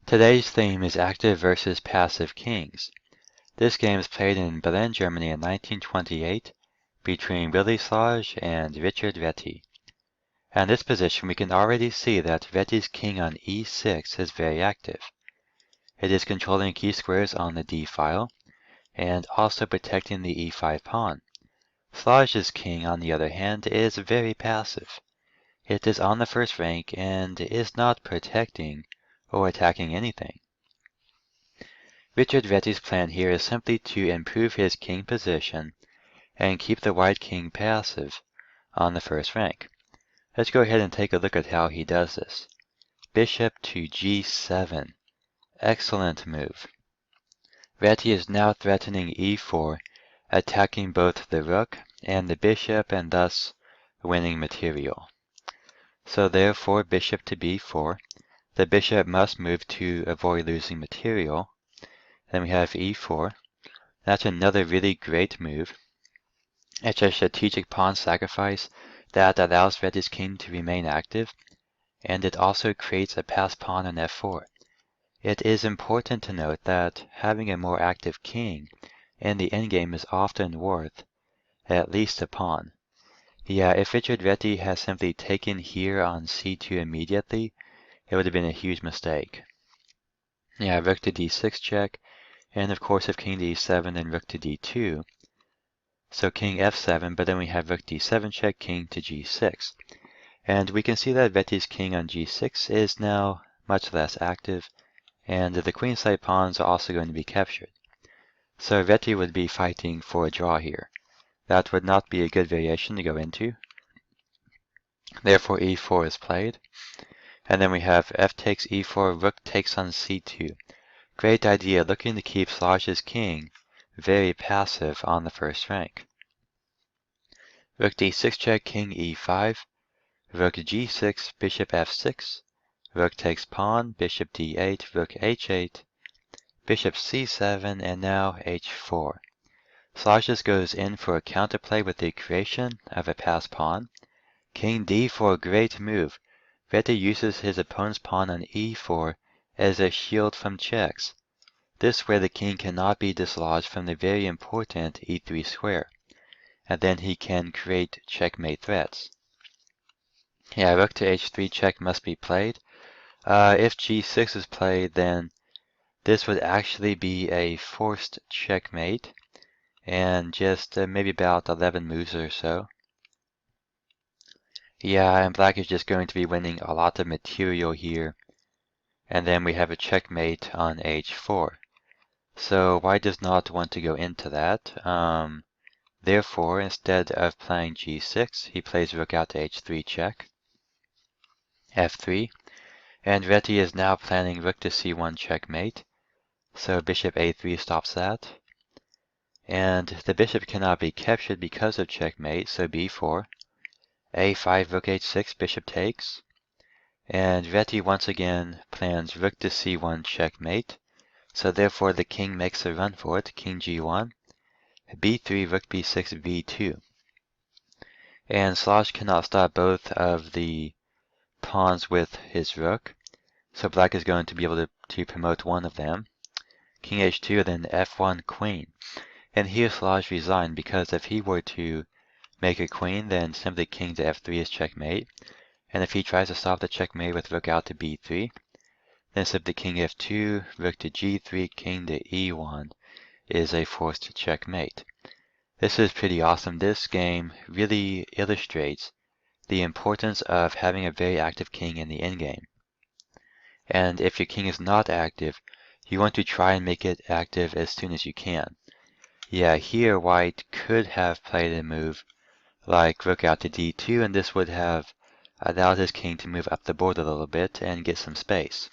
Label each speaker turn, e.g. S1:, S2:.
S1: Today's theme is active versus passive kings. This game is played in Berlin, Germany in 1928 between Willi Schlage and Richard Reti. And in this position we can already see that Reti's king on e6 is very active. It is controlling key squares on the d file and also protecting the e5 pawn. Schlage's king, on the other hand, is very passive. It is on the first rank and is not protecting or attacking anything. Richard Reti's plan here is simply to improve his king position and keep the white king passive on the first rank. Let's go ahead and take a look at how he does this. Bishop to g7. Excellent move. Reti is now threatening e4, attacking both the rook and the bishop and thus winning material. So therefore bishop to b4. The bishop must move to avoid losing material. Then we have e4. That's another really great move. It's a strategic pawn sacrifice that allows Reti's king to remain active, and it also creates a passed pawn on f4. It is important to note that having a more active king in the endgame is often worth at least a pawn. Yeah, if Richard Reti has simply taken here on c2 immediately, it would have been a huge mistake. Yeah, rook to d6 check, and of course if king to e7, then rook to d2. So king f7, but then we have rook d7 check, king to g6. And we can see that Reti's king on g6 is now much less active, and the queenside pawns are also going to be captured. So Reti would be fighting for a draw here. That would not be a good variation to go into. Therefore e4 is played. And then we have f takes e4, rook takes on c2. Great idea, looking to keep Schlage's king very passive on the first rank. Rook d6 check, king e5, rook g6, bishop f6, rook takes pawn, bishop d8, rook h8, bishop c7, and now h4. Schlage's goes in for a counterplay with the creation of a passed pawn. King d4, great move. Reti uses his opponent's pawn on e4 as a shield from checks. This way the king cannot be dislodged from the very important e3 square, and then he can create checkmate threats. Yeah, rook to h3 check must be played. If g6 is played, then this would actually be a forced checkmate, and just maybe about 11 moves or so. Yeah, and black is just going to be winning a lot of material here. And then we have a checkmate on h4. So white does not want to go into that. Therefore, instead of playing g6, he plays rook out to h3 check, f3, and Reti is now planning rook to c1 checkmate. So bishop a3 stops that. And the bishop cannot be captured because of checkmate, so b4. a5, rook h6, bishop takes. And Reti once again plans rook to c1 checkmate. So therefore the king makes a run for it, king g1, b3, rook b6, b2. And Schlage cannot stop both of the pawns with his rook, so black is going to be able to promote one of them. King h2, then f1, queen. And here Schlage resigned, because if he were to make a queen, then simply king to f3 is checkmate. And if he tries to stop the checkmate with rook out to b3, then simply king f2, rook to g3, king to e1 is a forced checkmate. This is pretty awesome. This game really illustrates the importance of having a very active king in the endgame. And if your king is not active, you want to try and make it active as soon as you can. Yeah, here white could have played a move like rook out to d2, and this would have allowed his king to move up the board a little bit and get some space.